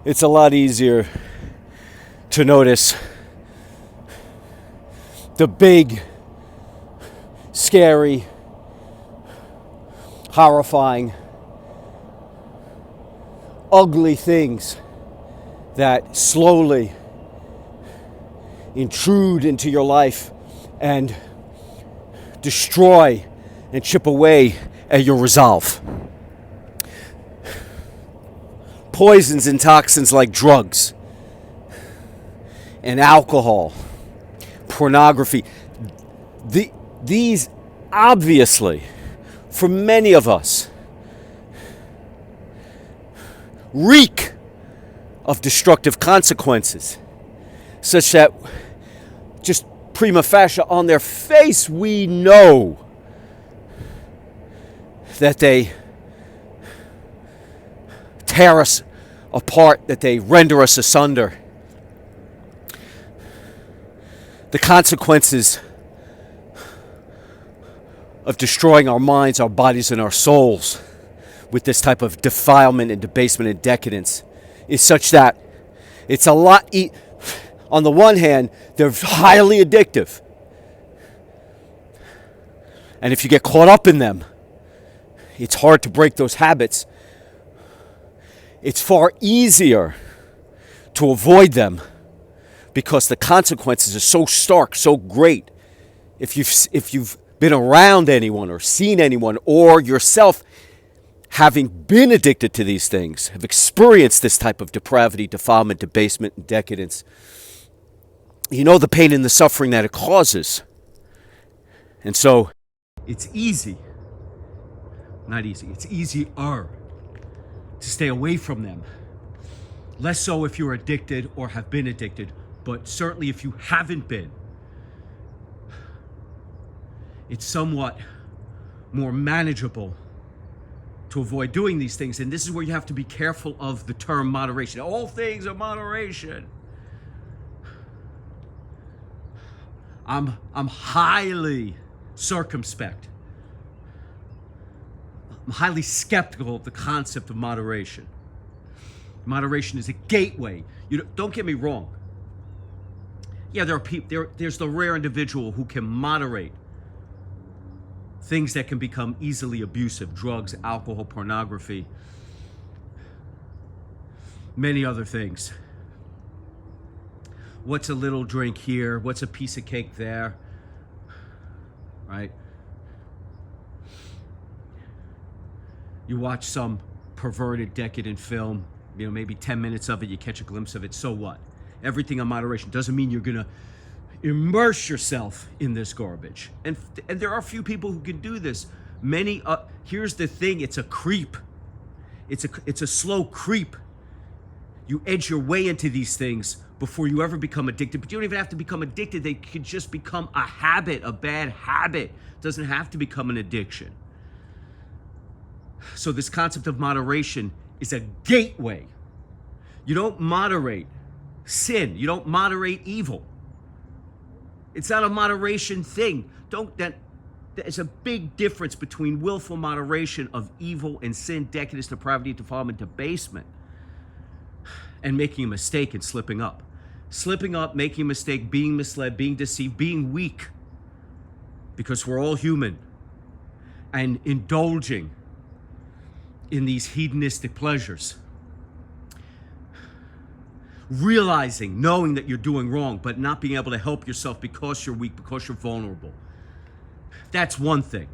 it's a lot easier to notice the big, scary, horrifying, ugly things that slowly intrude into your life and destroy and chip away at your resolve. Poisons and toxins like drugs and alcohol, pornography, these obviously, for many of us, reek of destructive consequences, such that just prima facie on their face we know that they tear us apart, that they render us asunder. The consequences of destroying our minds, our bodies, and our souls with this type of defilement and debasement and decadence is such that it's a lot. On the one hand, they're highly addictive. And if you get caught up in them, it's hard to break those habits. It's far easier to avoid them because the consequences are so stark, so great. If you've been around anyone or seen anyone or yourself having been addicted to these things, have experienced this type of depravity, defilement, debasement, and decadence, you know the pain and the suffering that it causes. And so it's easy, not easy, it's easier to stay away from them. Less so if you're addicted or have been addicted, but certainly if you haven't been, it's somewhat more manageable to avoid doing these things. And this is where you have to be careful of the term moderation. All things are moderation. I'm highly circumspect. I'm highly skeptical of the concept of moderation. Moderation is a gateway. Don't get me wrong. Yeah, there are people. There's the rare individual who can moderate things that can become easily abusive: drugs, alcohol, pornography, many other things. What's a little drink here? What's a piece of cake there? Right? You watch some perverted, decadent film, maybe 10 minutes of it, you catch a glimpse of it, so what? Everything in moderation doesn't mean you're going to immerse yourself in this garbage. And there are a few people who can do this. Here's the thing, it's a creep. It's a slow creep. You edge your way into these things before you ever become addicted. But you don't even have to become addicted. They could just become a habit, a bad habit. It doesn't have to become an addiction. So this concept of moderation is a gateway. You don't moderate sin. You don't moderate evil. It's not a moderation thing. There's a big difference between willful moderation of evil and sin, decadence, depravity, defilement, debasement, and making a mistake and slipping up. Slipping up, making a mistake, being misled, being deceived, being weak, because we're all human, and indulging in these hedonistic pleasures. Realizing, knowing that you're doing wrong, but not being able to help yourself because you're weak, because you're vulnerable. That's one thing.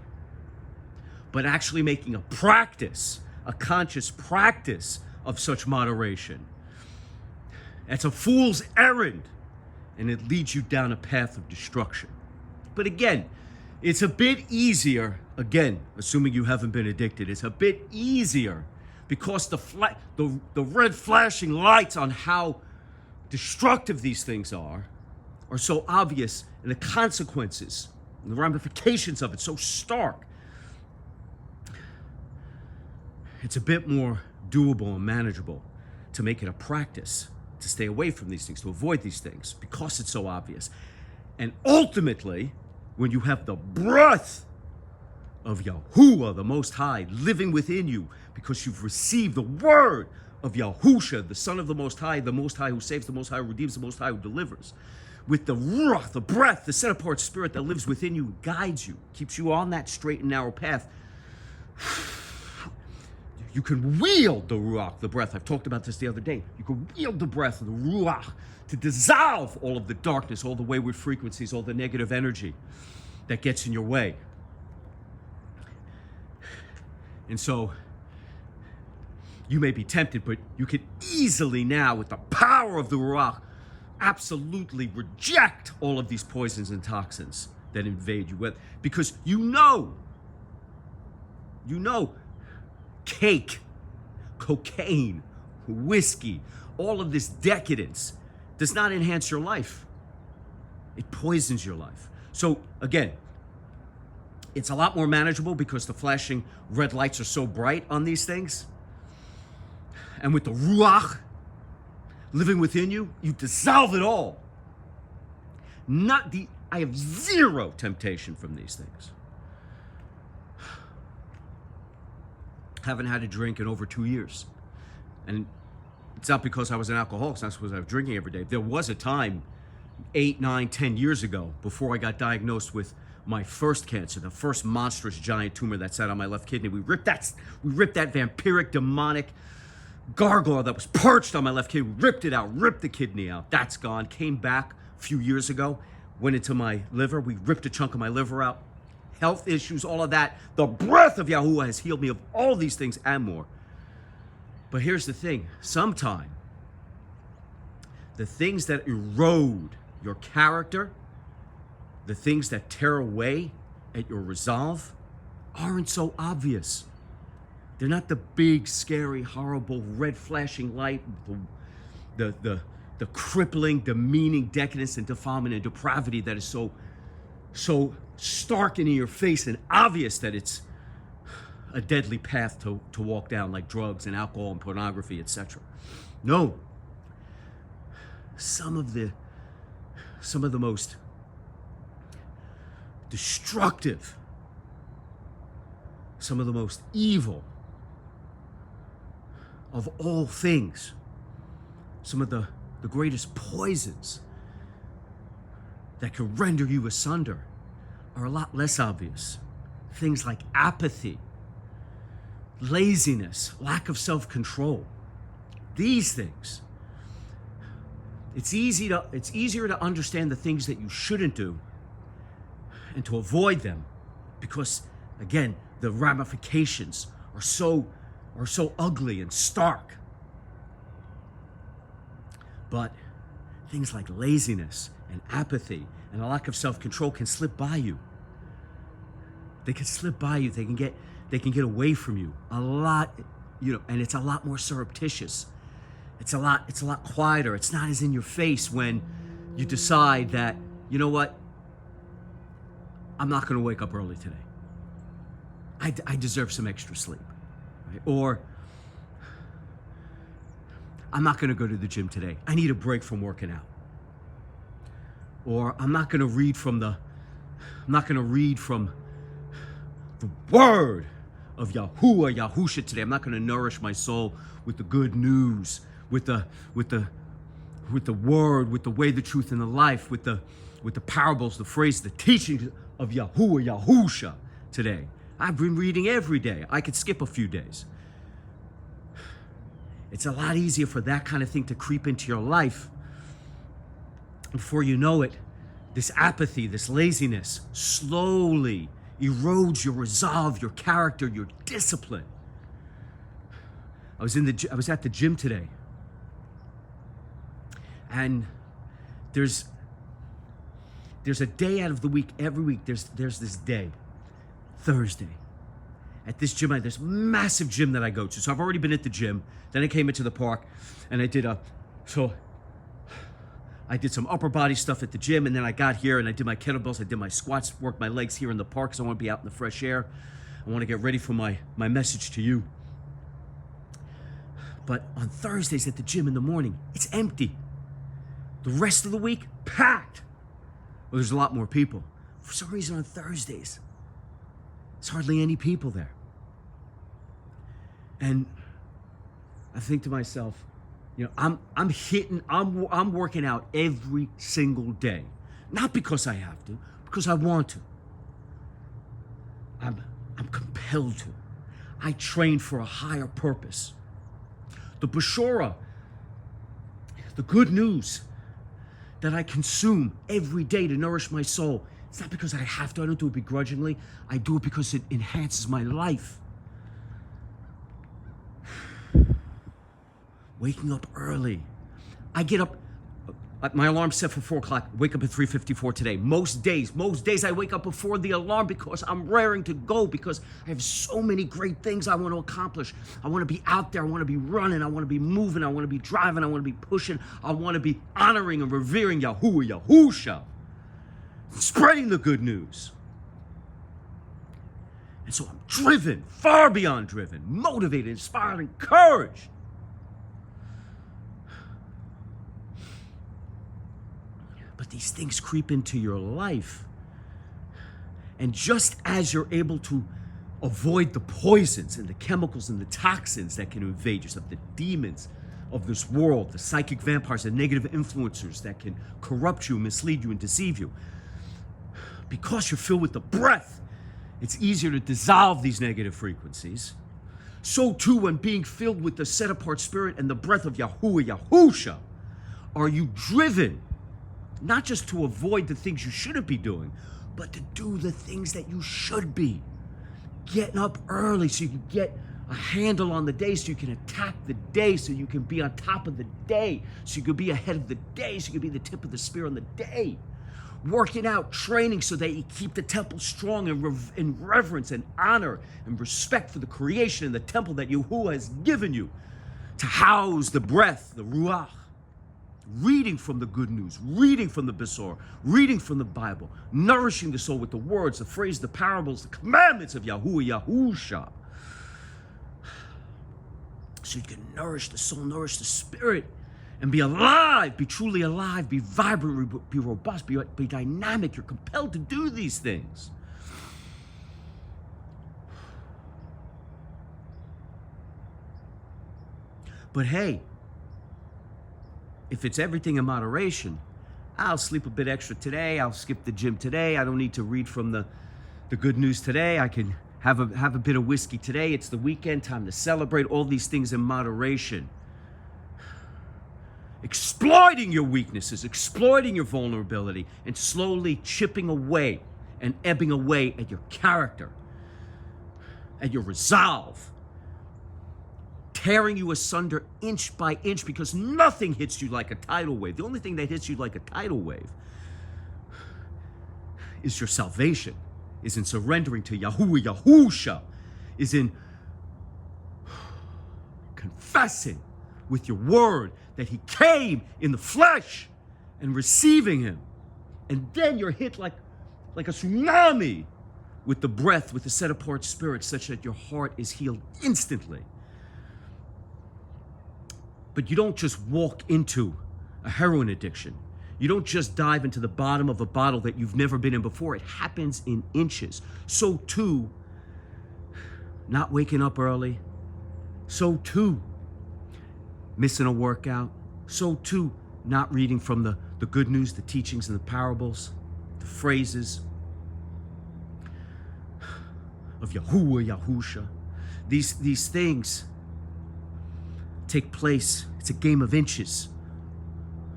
But actually making a practice, a conscious practice of such moderation, that's a fool's errand, and it leads you down a path of destruction. But again, it's a bit easier, again, assuming you haven't been addicted, it's a bit easier because the red flashing lights on how destructive these things are so obvious, and the consequences and the ramifications of it so stark. It's a bit more doable and manageable to make it a practice to stay away from these things, to avoid these things, because it's so obvious. And ultimately, when you have the breath of Yahuwah, the Most High, living within you, because you've received the word of Yahusha, the Son of the Most High who saves, the Most High who redeems, the Most High who delivers, with the ruach, the breath, the set apart spirit that lives within you, guides you, keeps you on that straight and narrow path. You can wield the ruach, the breath. I've talked about this the other day. You can wield the breath, the ruach, to dissolve all of the darkness, all the wayward frequencies, all the negative energy that gets in your way. And so, you may be tempted, but you can easily now, with the power of the ruach, absolutely reject all of these poisons and toxins that invade you. Because you know, cake, cocaine, whiskey, all of this decadence does not enhance your life. It poisons your life. So again, it's a lot more manageable because the flashing red lights are so bright on these things. And with the ruach living within you, you dissolve it all. I have zero temptation from these things. Haven't had a drink in over 2 years. And it's not because I was an alcoholic, it's not because I was drinking every day. There was a time 8, 9, 10 years ago before I got diagnosed with my first cancer, the first monstrous giant tumor that sat on my left kidney. We ripped that vampiric, demonic gargoyle that was perched on my left kidney. We ripped it out, ripped the kidney out. That's gone. Came back a few years ago, went into my liver. We ripped a chunk of my liver out. Health issues, all of that. The breath of Yahuwah has healed me of all these things and more. But here's the thing. Sometime, the things that erode your character, the things that tear away at your resolve, aren't so obvious. They're not the big, scary, horrible, red flashing light, the crippling, demeaning decadence and defilement and depravity that is so stark and in your face and obvious that it's a deadly path to walk down, like drugs and alcohol and pornography, etc. No. Some of the most destructive, some of the most evil of all things, some of the greatest poisons that can render you asunder are a lot less obvious. Things like apathy, laziness, lack of self-control. These things. It's easier to understand the things that you shouldn't do and to avoid them because, again, the ramifications are so ugly and stark. But things like laziness and apathy and a lack of self-control can slip by you. They can slip by you. They can get away from you a lot, and it's a lot more surreptitious. It's a lot quieter. It's not as in your face when you decide that, you know what? I'm not going to wake up early today. I deserve some extra sleep. Right? Or I'm not going to go to the gym today. I need a break from working out. Or I'm not going to read from the word of Yahuwah, Yahusha today. I'm not going to nourish my soul with the good news, with the word, with the way, the truth, and the life, with the parables, the phrases, the teachings of Yahuwah, Yahusha today. I've been reading every day. I could skip a few days. It's a lot easier for that kind of thing to creep into your life. Before you know it, this apathy, this laziness slowly erodes your resolve, your character, your discipline. I was at the gym today. And there's a day out of the week, every week, there's this day, Thursday. At this gym, there's a massive gym that I go to. So I've already been at the gym. Then I came into the park and I did some upper body stuff at the gym, and then I got here and I did my kettlebells, I did my squats, worked my legs here in the park because I want to be out in the fresh air. I want to get ready for my message to you. But on Thursdays at the gym in the morning, it's empty. The rest of the week, packed. Well, there's a lot more people. For some reason on Thursdays, there's hardly any people there. And I think to myself, I'm working out every single day. Not because I have to, because I want to. I'm compelled to. I train for a higher purpose. The Bashora, the good news that I consume every day to nourish my soul, it's not because I have to. I don't do it begrudgingly. I do it because it enhances my life. Waking up early. I get up, my alarm's set for 4 o'clock, wake up at 3:54 today. Most days I wake up before the alarm because I'm raring to go, because I have so many great things I want to accomplish. I want to be out there, I want to be running, I want to be moving, I want to be driving, I want to be pushing, I want to be honoring and revering Yahuwah, Yahusha, spreading the good news. And so I'm driven, far beyond driven, motivated, inspired, encouraged. But these things creep into your life. And just as you're able to avoid the poisons and the chemicals and the toxins that can invade yourself, the demons of this world, the psychic vampires and negative influencers that can corrupt you, mislead you, and deceive you, because you're filled with the breath, it's easier to dissolve these negative frequencies. So too, when being filled with the set-apart spirit and the breath of Yahuwah, Yahusha, are you driven not just to avoid the things you shouldn't be doing, but to do the things that you should be. Getting up early so you can get a handle on the day, so you can attack the day, so you can be on top of the day, so you can be ahead of the day, so you can be the tip of the spear on the day. Working out, training so that you keep the temple strong in reverence and honor and respect for the creation and the temple that Yahuwah has given you to house the breath, the ruach. Reading from the good news, reading from the Besor, reading from the Bible, nourishing the soul with the words, the phrase, the parables, the commandments of Yahuwah, Yahusha. So you can nourish the soul, nourish the spirit, and be alive, be truly alive, be vibrant, be robust, be dynamic. You're compelled to do these things. But hey, if it's everything in moderation, I'll sleep a bit extra today, I'll skip the gym today, I don't need to read from the good news today, I can have a bit of whiskey today, it's the weekend, time to celebrate, all these things in moderation. Exploiting your weaknesses, exploiting your vulnerability, and slowly chipping away and ebbing away at your character, at your resolve, tearing you asunder inch by inch, because nothing hits you like a tidal wave. The only thing that hits you like a tidal wave is your salvation, is in surrendering to Yahuwah, Yahusha, is in confessing with your word that he came in the flesh and receiving him. And then you're hit like a tsunami with the breath, with the set-apart spirit, such that your heart is healed instantly. But you don't just walk into a heroin addiction. You don't just dive into the bottom of a bottle that you've never been in before. It happens in inches. So too, not waking up early. So too, missing a workout. So too, not reading from the good news, the teachings and the parables, the phrases of Yahuwah, Yahusha. These things take place. It's a game of inches,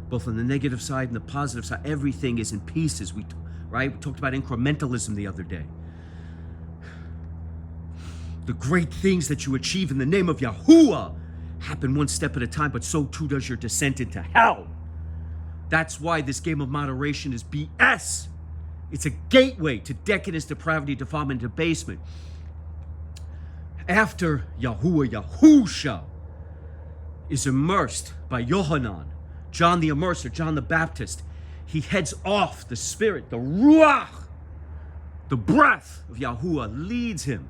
both on the negative side and the positive side. Everything is in pieces. We talked about incrementalism the other day. The great things that you achieve in the name of Yahuwah happen one step at a time, but so too does your descent into hell. That's why this game of moderation is BS. It's a gateway to decadence, depravity, defilement, and debasement. After Yahuwah, Yahusha is immersed by Yohanan, John the Immerser, John the Baptist, he heads off. The spirit, the ruach, the breath of Yahuwah leads him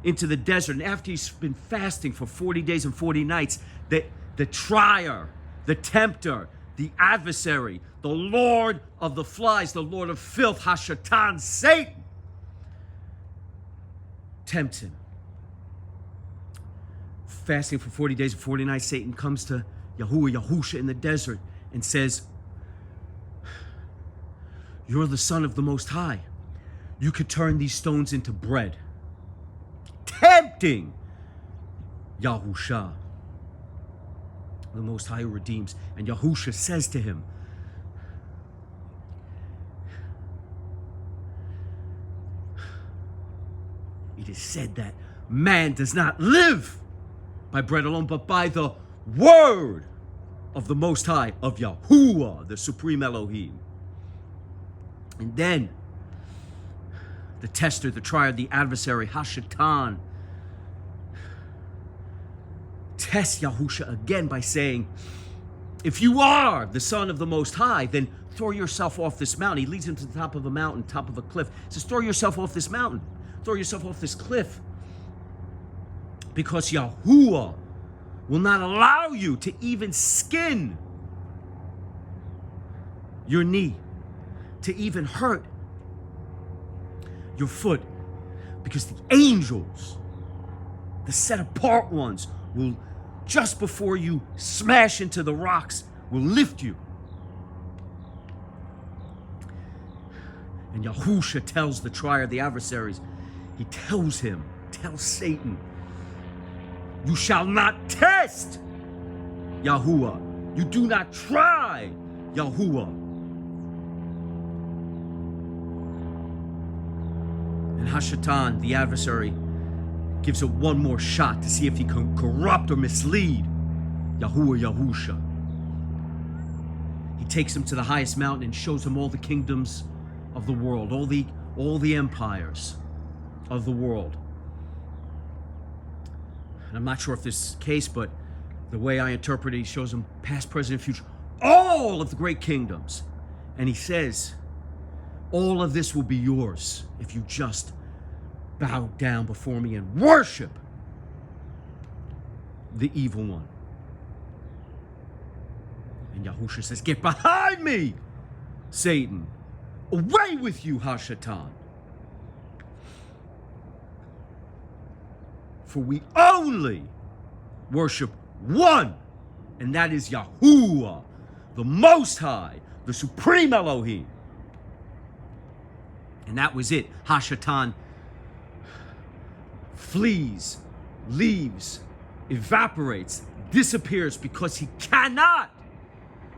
into the desert. And after he's been fasting for 40 days and 40 nights, the trier, the tempter, the adversary, the Lord of the flies, the Lord of filth, Hashatan, Satan, tempts him. fasting for 40 days and 40 nights, Satan comes to Yahusha in the desert and says, "You're the son of the Most High. You could turn these stones into bread." Tempting Yahusha, the Most High who redeems. And Yahusha says to him, "It is said that man does not live by bread alone, but by the word of the Most High, of Yahuwah, the Supreme Elohim." And then the tester, the trier, the adversary, Hashatan, tests Yahusha again by saying, "If you are the son of the Most High, then throw yourself off this mountain." He leads him to the top of a mountain, top of a cliff. He says, "Throw yourself off this mountain. Throw yourself off this cliff. Because Yahuwah will not allow you to even skin your knee, to even hurt your foot. Because the angels, the set apart ones, will, just before you smash into the rocks, will lift you." And Yahusha tells the trier, the adversaries, he tells Satan, "You shall not test Yahuwah. You do not try Yahuwah." And Hashatan, the adversary, gives it one more shot to see if he can corrupt or mislead Yahusha. He takes him to the highest mountain and shows him all the kingdoms of the world, all the empires of the world. And I'm not sure if this is the case, but the way I interpret it, he shows him past, present, and future, all of the great kingdoms. And he says, all of this will be yours if you just bow down before me and worship the evil one. And Yahusha says, "Get behind me, Satan. Away with you, Hashatan. For we only worship one, and that is Yahuwah, the Most High, the Supreme Elohim." And that was it. Hashatan flees, leaves, evaporates, disappears, because he cannot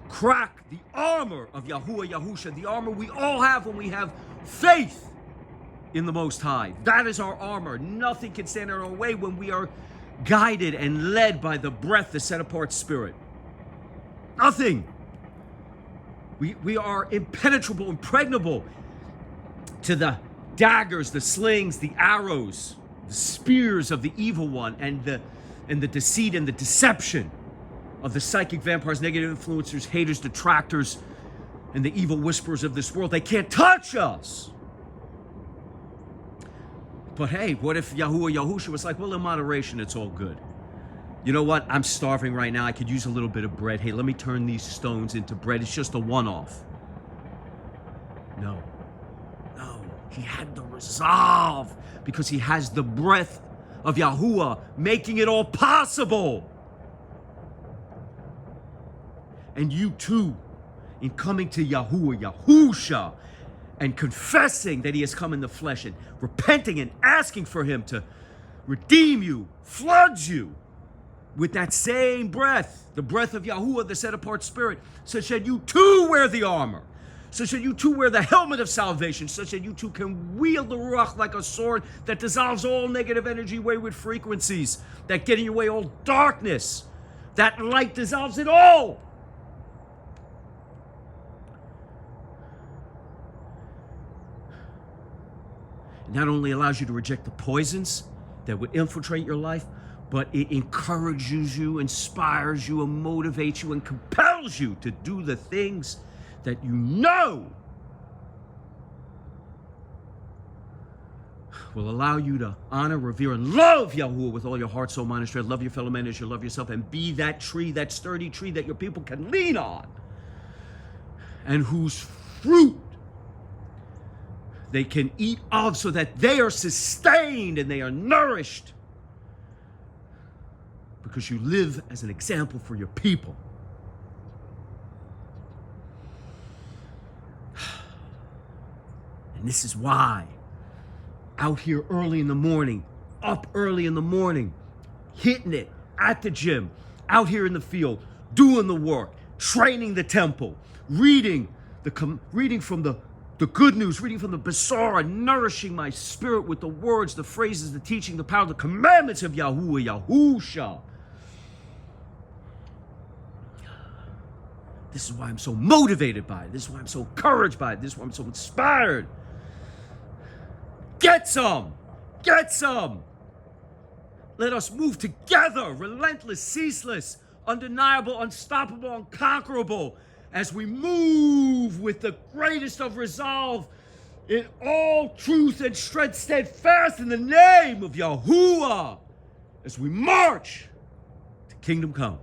crack the armor of Yahuwah Yahusha, the armor we all have when we have faith in the Most High. That is our armor. Nothing can stand in our way when we are guided and led by the breath, the set-apart Spirit. Nothing. We are impenetrable, impregnable to the daggers, the slings, the arrows, the spears of the evil one, and the deceit and the deception of the psychic vampires, negative influencers, haters, detractors, and the evil whisperers of this world. They can't touch us. But hey, what if Yahuwah Yahusha was like, "Well, in moderation, it's all good. You know what? I'm starving right now. I could use a little bit of bread. Hey, let me turn these stones into bread. It's just a one-off." No. He had the resolve, because he has the breath of Yahuwah making it all possible. And you too, in coming to Yahuwah Yahusha and confessing that he has come in the flesh and repenting and asking for him to redeem you, floods you with that same breath, the breath of Yahuwah, the set-apart Spirit, such that you too wear the armor, such that you too wear the helmet of salvation, such that you too can wield the Ruach like a sword that dissolves all negative energy, wayward frequencies, that get in your way, all darkness. That light dissolves it all. It not only allows you to reject the poisons that would infiltrate your life, but it encourages you, inspires you, and motivates you, and compels you to do the things that you know will allow you to honor, revere, and love Yahuwah with all your heart, soul, mind, and strength. Love your fellow man as you love yourself, and be that tree, that sturdy tree that your people can lean on, and whose fruit they can eat of, so that they are sustained and they are nourished. because you live as an example for your people. And this is why, out here early in the morning, up early in the morning, hitting it at the gym, out here in the field, doing the work, training the temple, reading from the good news, reading from the Basara, nourishing my spirit with the words, the phrases, the teaching, the power, the commandments of Yahuwah, Yahusha. This is why I'm so motivated by it. This is why I'm so encouraged by it. This is why I'm so inspired. Get some! Get some! Let us move together, relentless, ceaseless, undeniable, unstoppable, unconquerable, as we move with the greatest of resolve in all truth and strength, steadfast in the name of Yahuwah, as we march to kingdom come.